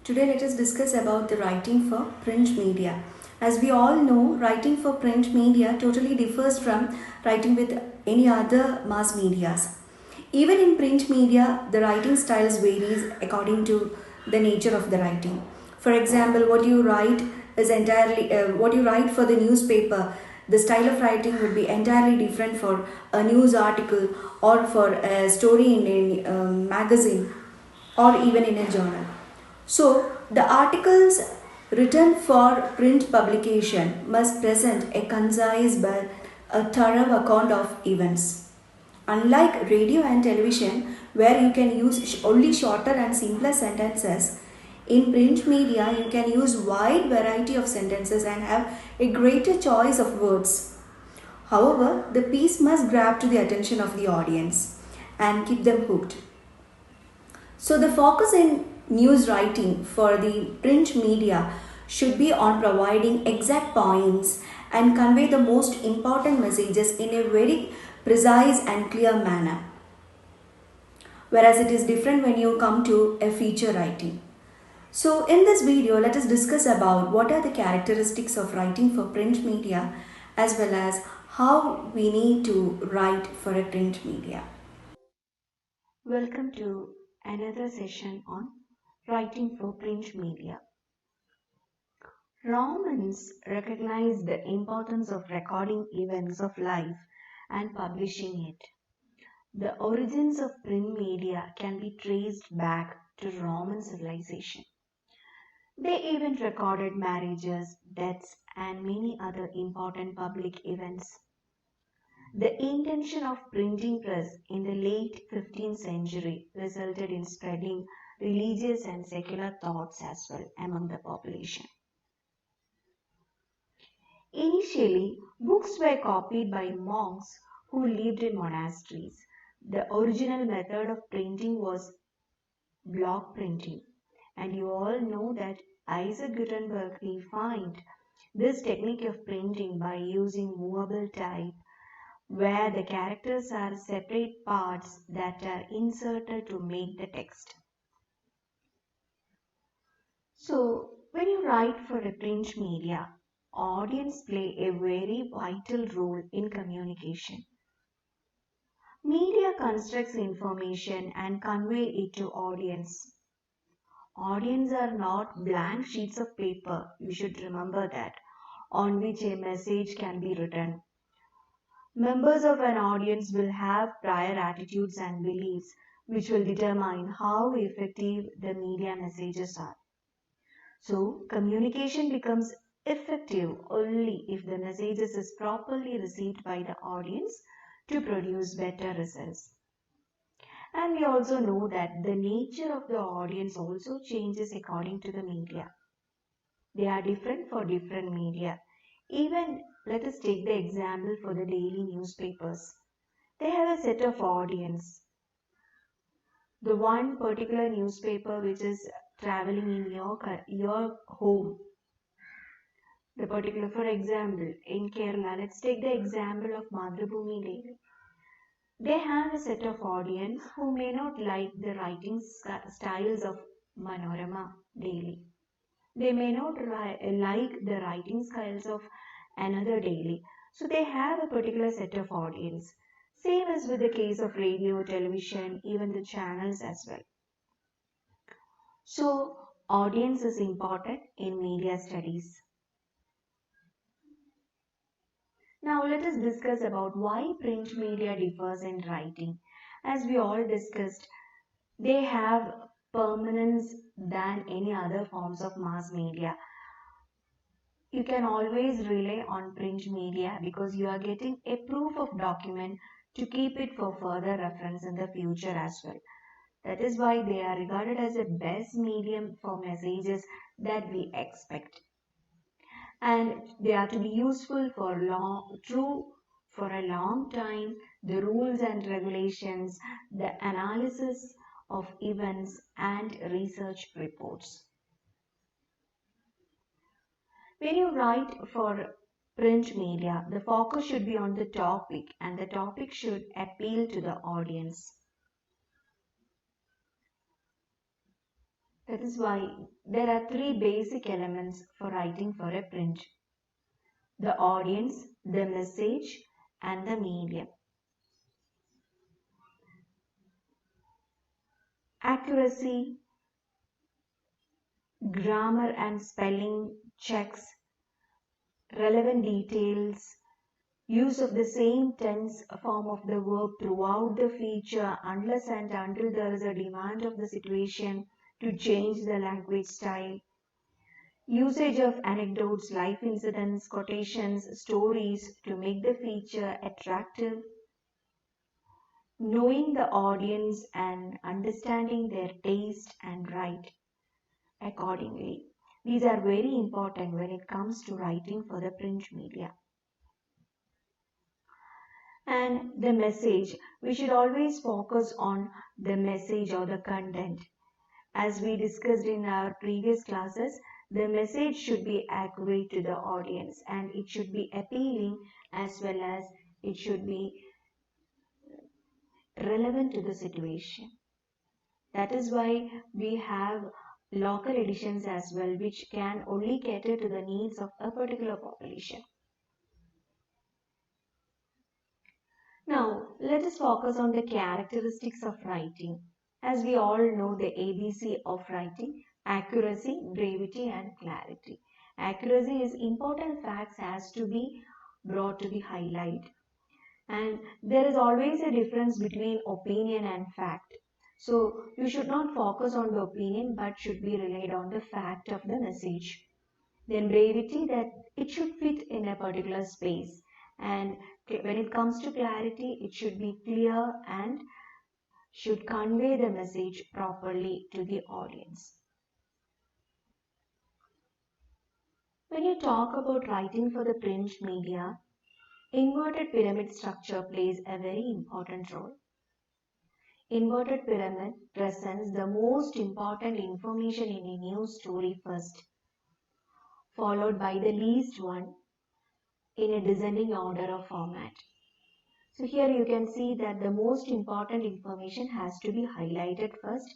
Today let us discuss about the writing for print media. As we all know, writing for print media totally differs from writing with any other mass medias. Even in print media, the writing styles varies according to the nature of the writing. For example, what you write for the newspaper. The style of writing would be entirely different for a news article or for a story in a magazine or even in a journal. So, the articles written for print publication must present a concise but a thorough account of events. Unlike radio and television, where you can use only shorter and simpler sentences, in print media you can use wide variety of sentences and have a greater choice of words. However, the piece must grab to the attention of the audience and keep them hooked. So, the focus in news writing for the print media should be on providing exact points and convey the most important messages in a very precise and clear manner. Whereas it is different when you come to a feature writing. So, in this video, let us discuss about what are the characteristics of writing for print media as well as how we need to write for a print media. Welcome to another session on writing for print media. Romans recognized the importance of recording events of life and publishing it. The origins of print media can be traced back to Roman civilization. They even recorded marriages, deaths, and many other important public events. The invention of printing press in the late 15th century resulted in spreading religious and secular thoughts as well among the population. Initially, books were copied by monks who lived in monasteries. The original method of printing was block printing, and you all know that Isaac Gutenberg refined this technique of printing by using movable type where the characters are separate parts that are inserted to make the text. So, when you write for a print media, audience play a very vital role in communication. Media constructs information and convey it to audience. Audience are not blank sheets of paper, you should remember that, on which a message can be written. Members of an audience will have prior attitudes and beliefs which will determine how effective the media messages are. So, communication becomes effective only if the messages is properly received by the audience to produce better results. And we also know that the nature of the audience also changes according to the media. They are different for different media. Even let us take the example for the daily newspapers. They have a set of audience. The one particular newspaper which is traveling in your home. The particular, for example, in Kerala, let's take the example of Madhubhumi Daily. They have a set of audience who may not like the writing styles of Manorama Daily. They may not like the writing styles of another daily. So they have a particular set of audience. Same as with the case of radio, television, even the channels as well. So audience is important in media studies. Now let us discuss about why print media differs in writing. As we all discussed, they have permanence than any other forms of mass media. You can always rely on print media because you are getting a proof of document to keep it for further reference in the future as well. That is why they are regarded as the best medium for messages that we expect. And they are to be useful for a long time. The rules and regulations, the analysis of events and research reports. When you write for print media, the focus should be on the topic and the topic should appeal to the audience. That is why there are three basic elements for writing for a print: the audience, the message, and the medium. Accuracy, grammar and spelling checks, relevant details, use of the same tense form of the verb throughout the feature unless and until there is a demand of the situation to change the language style. Usage of anecdotes, life incidents, quotations, stories to make the feature attractive. Knowing the audience and understanding their taste and write accordingly. These are very important when it comes to writing for the print media. And the message, we should always focus on the message or the content. As we discussed in our previous classes, the message should be accurate to the audience and it should be appealing as well as it should be relevant to the situation. That is why we have local editions as well, which can only cater to the needs of a particular population. Now, let us focus on the characteristics of writing. As we all know, the ABC of writing: accuracy, brevity, and clarity. Accuracy is important facts has to be brought to the highlight. And there is always a difference between opinion and fact. So you should not focus on the opinion but should be relied on the fact of the message. Then brevity, that it should fit in a particular space. And when it comes to clarity, it should be clear and should convey the message properly to the audience. When you talk about writing for the print media, inverted pyramid structure plays a very important role. Inverted pyramid presents the most important information in a news story first, followed by the least one in a descending order of format. So here you can see that the most important information has to be highlighted first,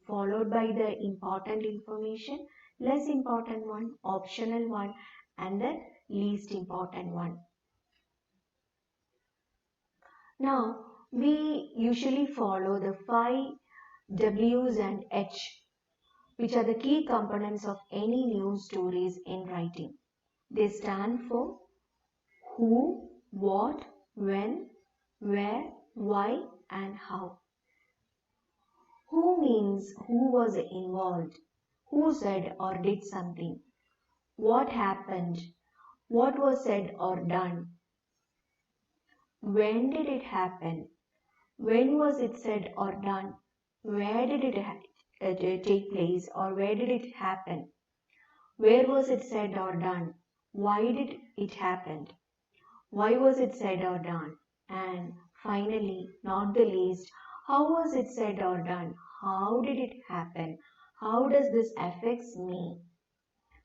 followed by the important information, less important one, optional one, and the least important one. Now, we usually follow the 5 W's and H, which are the key components of any news stories in writing. They stand for who, what, when, where, why, and how. Who means who was involved, who said or did something, what happened, what was said or done, when did it happen, when was it said or done, where did it take place or where did it happen, where was it said or done, why did it happen, why was it said or done, and finally, not the least, how was it said or done, how did it happen, how does this affect me.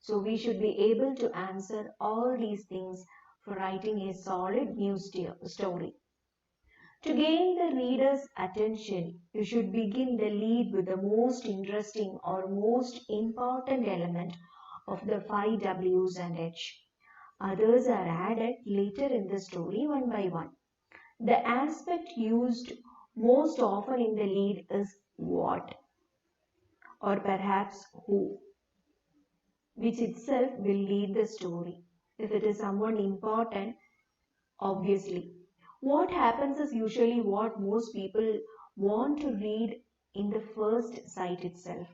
So we should be able to answer all these things for writing a solid news story. To gain the reader's attention, you should begin the lead with the most interesting or most important element of the 5 W's and H. Others are added later in the story one by one. The aspect used most often in the lead is what, or perhaps who, which itself will lead the story. If it is someone important, obviously. What happens is usually what most people want to read in the first sight itself.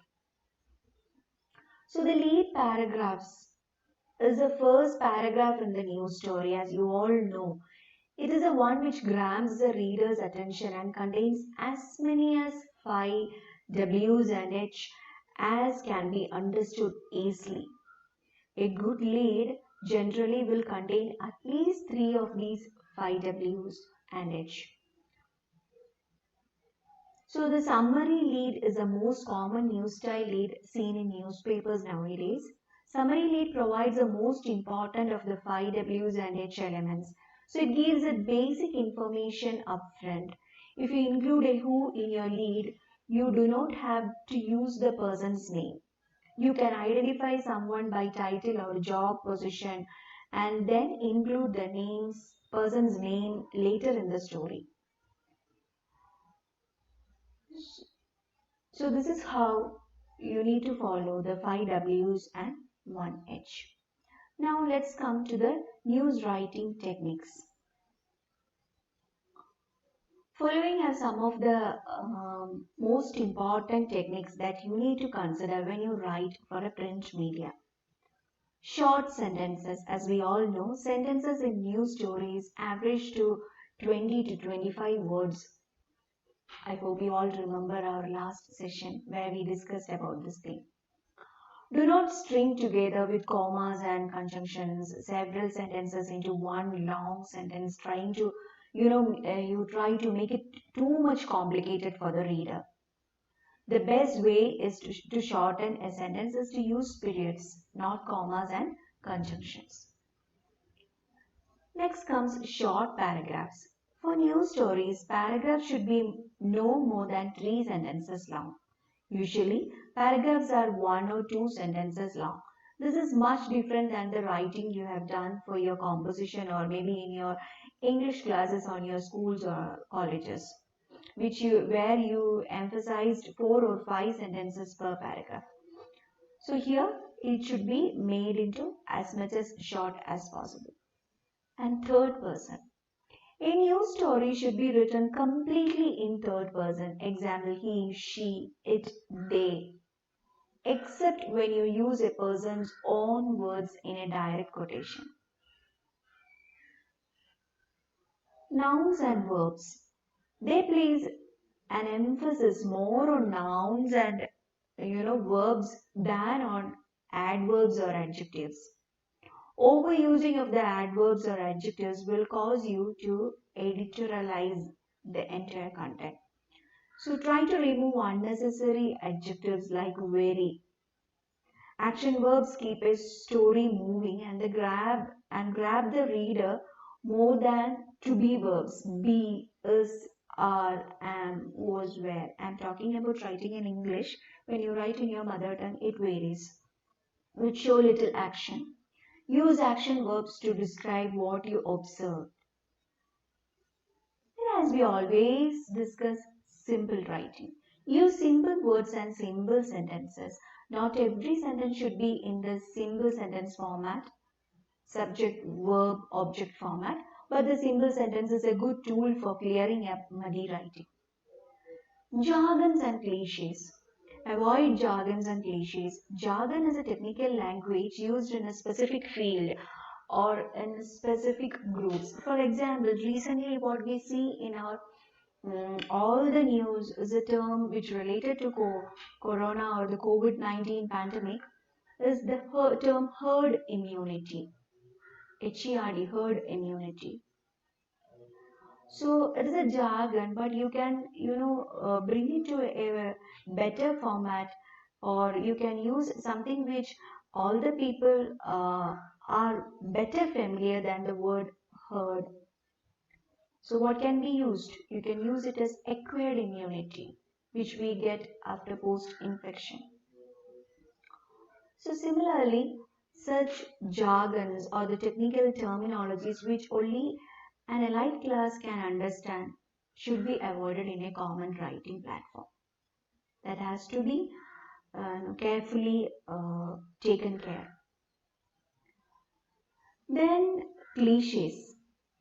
So the lead paragraphs is the first paragraph in the news story, as you all know. It is the one which grabs the reader's attention and contains as many as 5 W's and H as can be understood easily. A good lead generally will contain at least 3 of these 5 W's and H. So the summary lead is the most common news style lead seen in newspapers nowadays. Summary lead provides the most important of the 5 W's and H elements. So it gives a basic information upfront. If you include a who in your lead, you do not have to use the person's name. You can identify someone by title or job position and then include the person's name later in the story. So this is how you need to follow the 5 W's and 1 H. Now let's come to the news writing techniques. Following are some of the most important techniques that you need to consider when you write for a print media. Short sentences, as we all know, sentences in news stories average to 20 to 25 words. I hope you all remember our last session where we discussed about this thing. Do not string together with commas and conjunctions several sentences into one long sentence trying to you try to make it too much complicated for the reader. The best way is to shorten a sentence is to use periods, not commas and conjunctions. Next comes short paragraphs. For news stories, paragraphs should be no more than 3 sentences long. Usually, paragraphs are 1 or 2 sentences long. This is much different than the writing you have done for your composition or maybe in your English classes on your schools or colleges, where you emphasized 4 or 5 sentences per paragraph. So here it should be made into as much as short as possible. And third person. A news story should be written completely in third person. Example, he, she, it, they. Except when you use a person's own words in a direct quotation. Nouns and verbs. They place an emphasis more on nouns and verbs than on adverbs or adjectives. Overusing of the adverbs or adjectives will cause you to editorialize the entire content. So try to remove unnecessary adjectives like very. Action verbs keep a story moving and they grab the reader more than to be verbs. Be, is, are, am, was, were. I'm talking about writing in English. When you write in your mother tongue, it varies. Which show little action. Use action verbs to describe what you observe. And as we always discuss, simple writing. Use simple words and simple sentences. Not every sentence should be in the simple sentence format, subject, verb, object format, but the simple sentence is a good tool for clearing up muddy writing. Jargons and cliches. Avoid jargons and cliches. Jargon is a technical language used in a specific field or in specific groups. For example, recently what we see in our all the news is a term which related to corona or the COVID-19 pandemic is the term herd immunity. HERD, herd immunity. So it is a jargon, but you can, bring it to a better format, or you can use something which all the people are better familiar than the word herd. So what can be used? You can use it as acquired immunity, which we get after post-infection. So similarly, such jargons or the technical terminologies which only an elite class can understand should be avoided in a common writing platform. That has to be carefully taken care. Then cliches.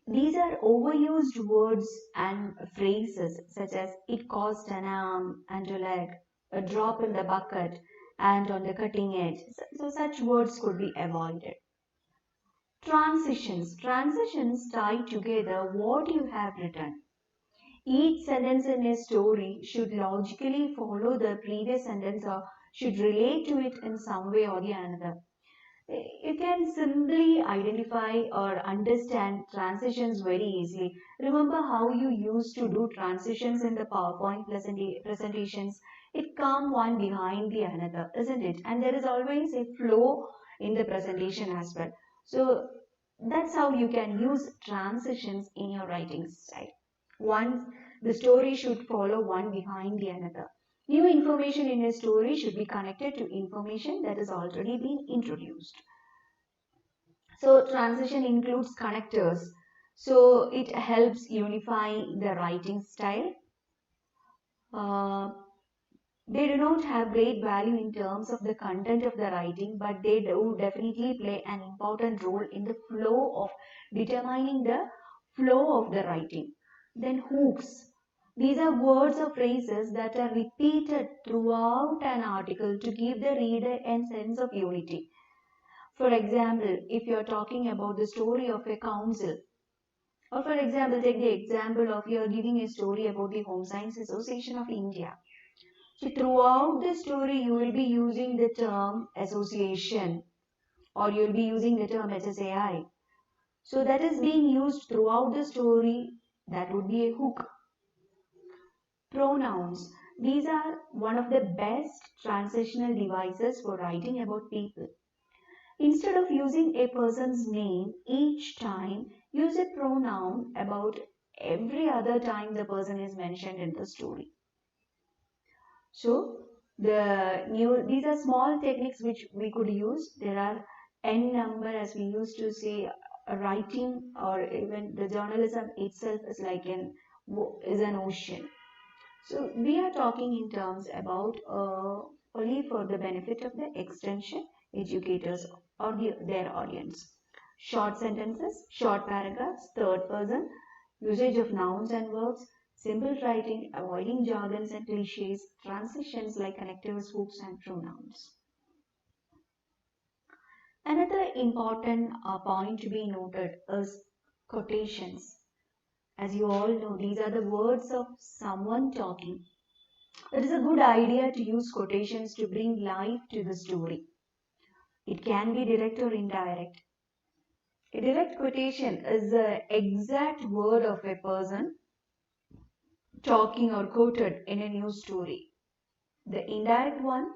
These are overused words and phrases such as it cost an arm and a leg, a drop in the bucket, and on the cutting edge. So such words could be avoided. Transitions. Transitions tie together what you have written. Each sentence in a story should logically follow the previous sentence or should relate to it in some way or the another. You can simply identify or understand transitions very easily. Remember how you used to do transitions in the PowerPoint presentations? It come one behind the another, isn't it? And there is always a flow in the presentation as well. So that's how you can use transitions in your writing style. One, the story should follow one behind the another. New information in a story should be connected to information that has already been introduced. So transition includes connectors. So it helps unify the writing style. Uh, they do not have great value in terms of the content of the writing, but they do definitely play an important role in the flow of determining the flow of the writing. Then hooks. These are words or phrases that are repeated throughout an article to give the reader a sense of unity. For example, if you are talking about the story of a council, or for example, take the example of you are giving a story about the Home Science Association of India. So throughout the story, you will be using the term association, or you will be using the term HSAI. So that is being used throughout the story. That would be a hook. Pronouns. These are one of the best transitional devices for writing about people. Instead of using a person's name each time, use a pronoun about every other time the person is mentioned in the story. So these are small techniques which we could use. There are n number, as we used to say, writing or even the journalism itself is an ocean. So we are talking in terms about only for the benefit of the extension educators or their audience. Short sentences, short paragraphs, third person, usage of nouns and verbs, simple writing, avoiding jargons and cliches, transitions like connectives, hooks and pronouns. Another important point to be noted is quotations. As you all know, these are the words of someone talking. It is a good idea to use quotations to bring life to the story. It can be direct or indirect. A direct quotation is the exact word of a person talking or quoted in a news story. The indirect one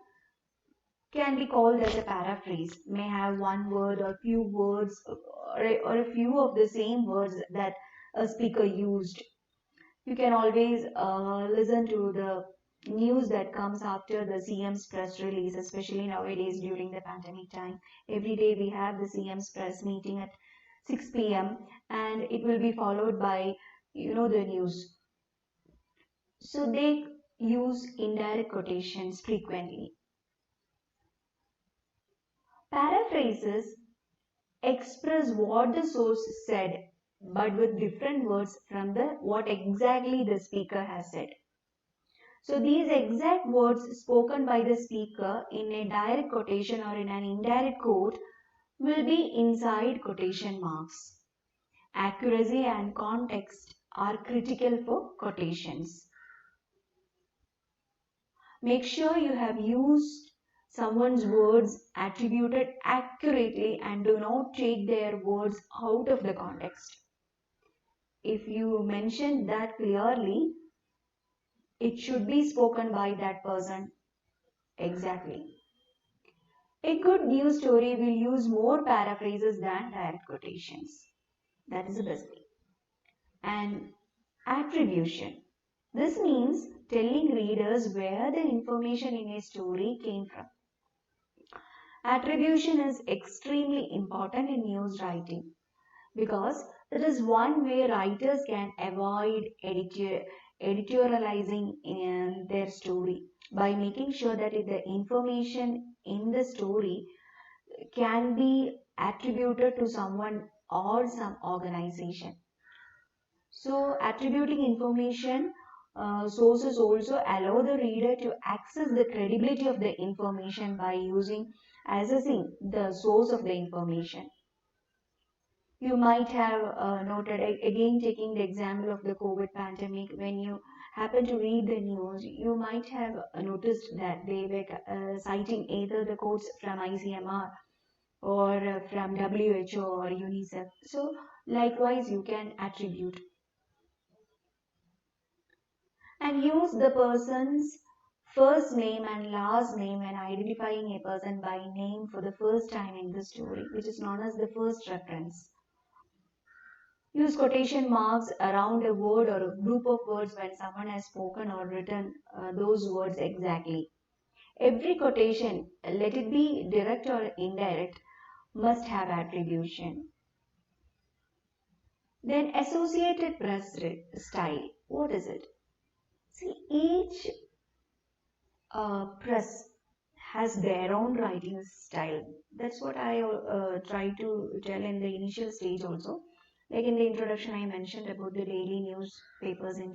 can be called as a paraphrase, may have one word or few words or a few of the same words that a speaker used. You can always listen to the news that comes after the CM's press release, especially nowadays during the pandemic time. Every day we have the CM's press meeting at 6 p.m. and it will be followed by, the news. So they use indirect quotations frequently. Paraphrases express what the source said, but with different words from what exactly the speaker has said. So these exact words spoken by the speaker in a direct quotation or in an indirect quote will be inside quotation marks. Accuracy and context are critical for quotations. Make sure you have used someone's words attributed accurately and do not take their words out of the context. If you mention that clearly, it should be spoken by that person exactly. A good news story will use more paraphrases than direct quotations. That is the best thing. And attribution. This means telling readers where the information in a story came from. Attribution is extremely important in news writing because it is one way writers can avoid editorializing in their story by making sure that the information in the story can be attributed to someone or some organization. So attributing information sources also allow the reader to access the credibility of the information by assessing the source of the information. You might have noted, again taking the example of the COVID pandemic, when you happen to read the news, you might have noticed that they were citing either the quotes from ICMR or from WHO or UNICEF. So likewise, you can attribute and use the person's first name and last name when identifying a person by name for the first time in the story, which is known as the first reference. Use quotation marks around a word or a group of words when someone has spoken or written those words exactly. Every quotation, let it be direct or indirect, must have attribution. Then Associated Press style. What is it? See, each press has their own writing style. That's what I try to tell in the initial stage also. Like in the introduction, I mentioned about the daily newspapers in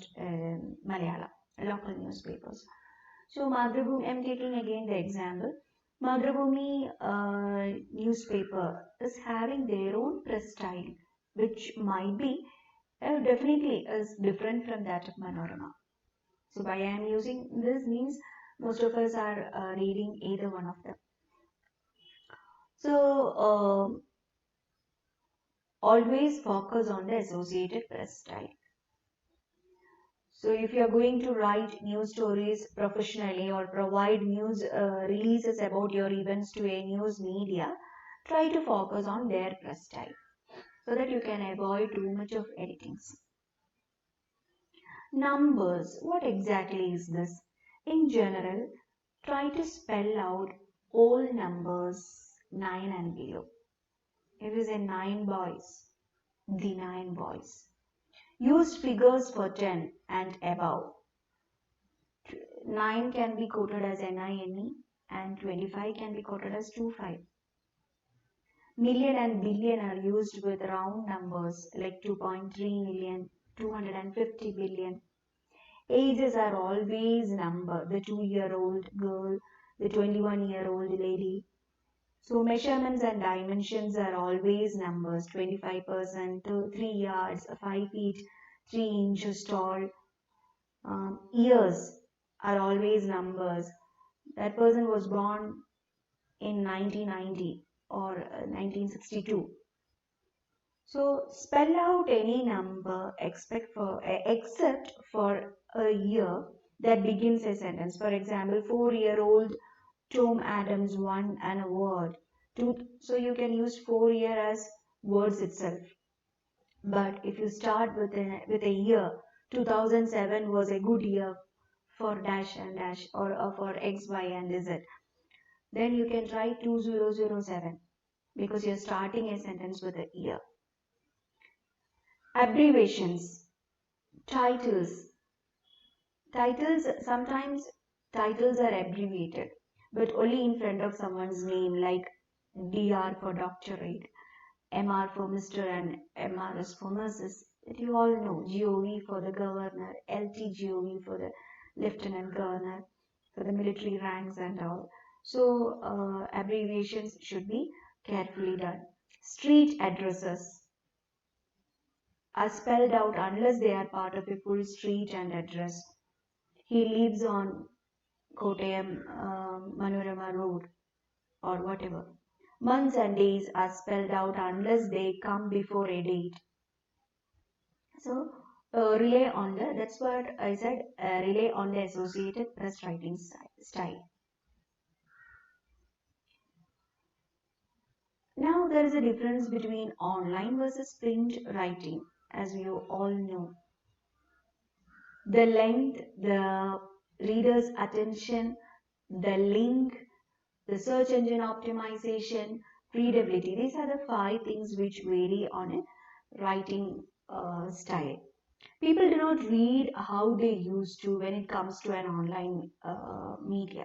Malayalam, local newspapers. So Madhrubhumi, I'm taking again the example. Madhrubhumi newspaper is having their own press style, which might be definitely is different from that of Manorama. So why I am using this means most of us are reading either one of them. So always focus on the Associated Press style. So if you are going to write news stories professionally or provide news releases about your events to a news media, try to focus on their press style so that you can avoid too much of editings. Numbers. What exactly is this? In general, try to spell out all numbers 9 and below. If it is a 9 boys, the 9 boys. Use figures for 10 and above. 9 can be quoted as NINE and 25 can be quoted as 25. Million and billion are used with round numbers like 2.3 million, 250 billion. Ages are always number. The 2-year-old girl, the 21-year-old lady. So measurements and dimensions are always numbers. 25% to 3 yards, 5 feet, 3 inches tall. Years are always numbers. That person was born in 1990 or 1962. So spell out any number except for a year that begins a sentence. For example, 4-year-old Tom Adams won an award. So you can use 4-year as words itself. But if you start with a year, 2007 was a good year for dash and dash or for X, Y and Z. Then you can try 2007 because you're starting a sentence with a year. Abbreviations, titles. Sometimes titles are abbreviated, but only in front of someone's name, like DR for doctorate, MR for Mr. and MRS for Mrs. That you all know. GOV for the governor, LTGOV for the lieutenant governor, for the military ranks and all. So abbreviations should be carefully done. Street addresses are spelled out unless they are part of a full street and address. He lives on Kottayam Manorama Road or whatever. Months and days are spelled out unless they come before a date. So rely on that's what I said, rely on the Associated Press writing style. Now there is a difference between online versus print writing, as you all know. The length, the reader's attention, the link, the search engine optimization, readability. These are the 5 things which vary on a writing style. People do not read how they used to when it comes to an online media.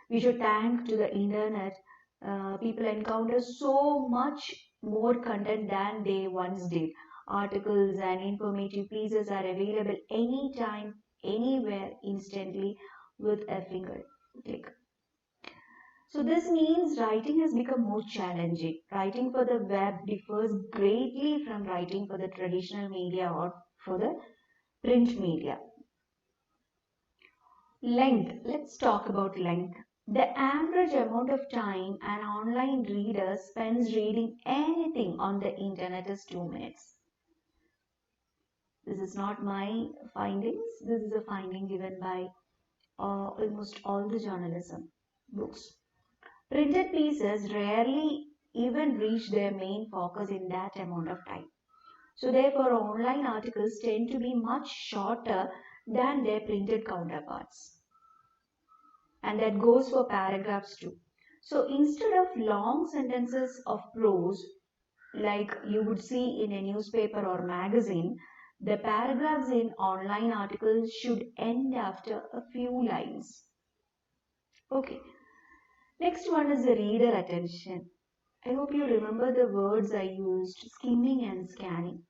We should thank to the internet. People encounter so much more content than they once did. Articles and informative pieces are available anytime, anywhere, instantly with a finger click. So this means writing has become more challenging. Writing for the web differs greatly from writing for the traditional media or for the print media. Length. Let's talk about length. The average amount of time an online reader spends reading anything on the internet is 2 minutes. This is not my findings. This is a finding given by almost all the journalism books. Printed pieces rarely even reach their main focus in that amount of time. So therefore, online articles tend to be much shorter than their printed counterparts. And that goes for paragraphs too. So instead of long sentences of prose, like you would see in a newspaper or magazine, the paragraphs in online articles should end after a few lines. Okay, next one is the reader attention. I hope you remember the words I used, skimming and scanning.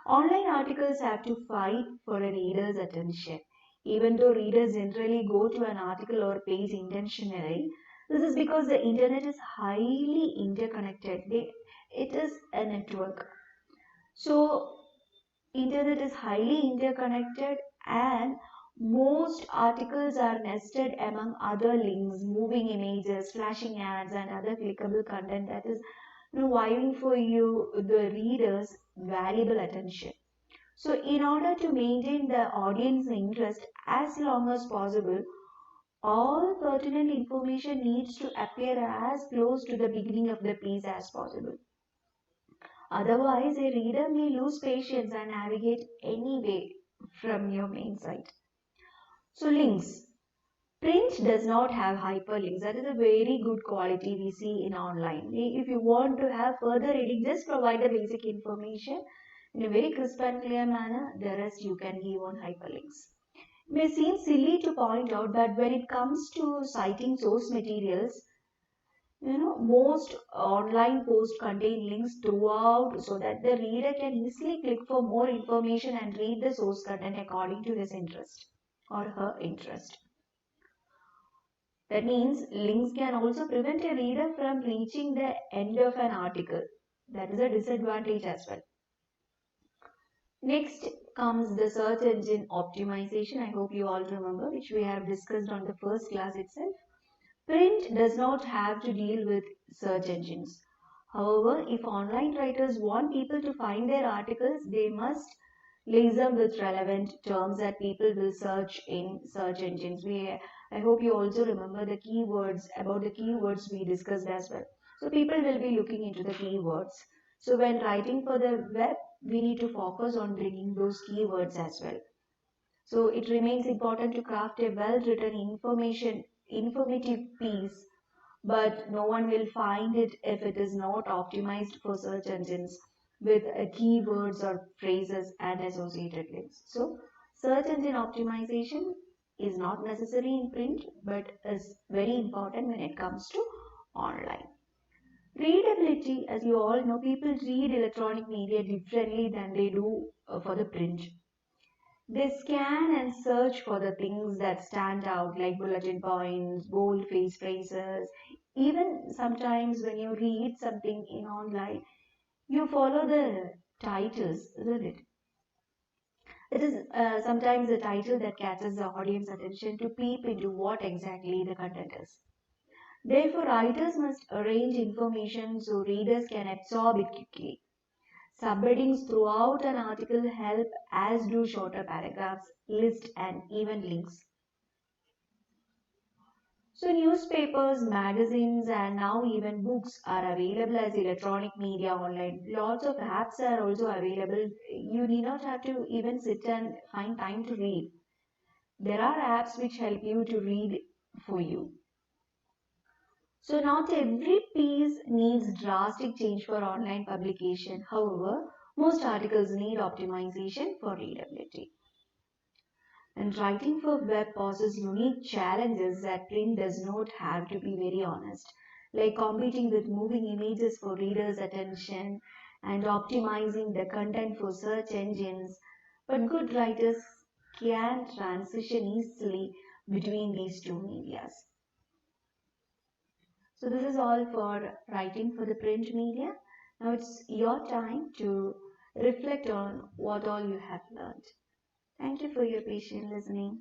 Online articles have to fight for a reader's attention. Even though readers generally go to an article or page intentionally, this is because the internet is highly interconnected. It is a network. So, internet is highly interconnected and most articles are nested among other links, moving images, flashing ads, and other clickable content that is vying for you, the reader's valuable attention. So, in order to maintain the audience interest as long as possible, all pertinent information needs to appear as close to the beginning of the piece as possible. Otherwise, a reader may lose patience and navigate anyway from your main site. So, links. Print does not have hyperlinks. That is a very good quality we see in online. If you want to have further reading, just provide the basic information in a very crisp and clear manner. The rest you can give on hyperlinks. It may seem silly to point out, but when it comes to citing source materials, most online posts contain links throughout so that the reader can easily click for more information and read the source content according to his interest or her interest. That means links can also prevent a reader from reaching the end of an article. That is a disadvantage as well. Next comes the search engine optimization. I hope you all remember, which we have discussed on the first class itself. Print does not have to deal with search engines. However, if online writers want people to find their articles, they must lace them with relevant terms that people will search in search engines. I hope you also remember the keywords, about the keywords we discussed as well. So people will be looking into the keywords. So when writing for the web, we need to focus on bringing those keywords as well. So it remains important to craft a well-written informative piece, but no one will find it if it is not optimized for search engines with keywords or phrases and associated links. So search engine optimization is not necessary in print, but is very important when it comes to online. Readability, as you all know, people read electronic media differently than they do for the print. They scan and search for the things that stand out, like bulletin points, bold-faced phrases. Even sometimes when you read something in online, you follow the titles, isn't it? It is sometimes the title that catches the audience attention to peep into what exactly the content is. Therefore, writers must arrange information so readers can absorb it quickly. Subheadings throughout an article help, as do shorter paragraphs, lists, and even links. So newspapers, magazines, and now even books are available as electronic media online. Lots of apps are also available. You need not have to even sit and find time to read. There are apps which help you to read for you. So not every piece needs drastic change for online publication. However, most articles need optimization for readability. And writing for web poses unique challenges that print does not have, to be very honest, like competing with moving images for readers' attention and optimizing the content for search engines. But good writers can transition easily between these two medias. So this is all for writing for the print media. Now it's your time to reflect on what all you have learned. Thank you for your patient listening.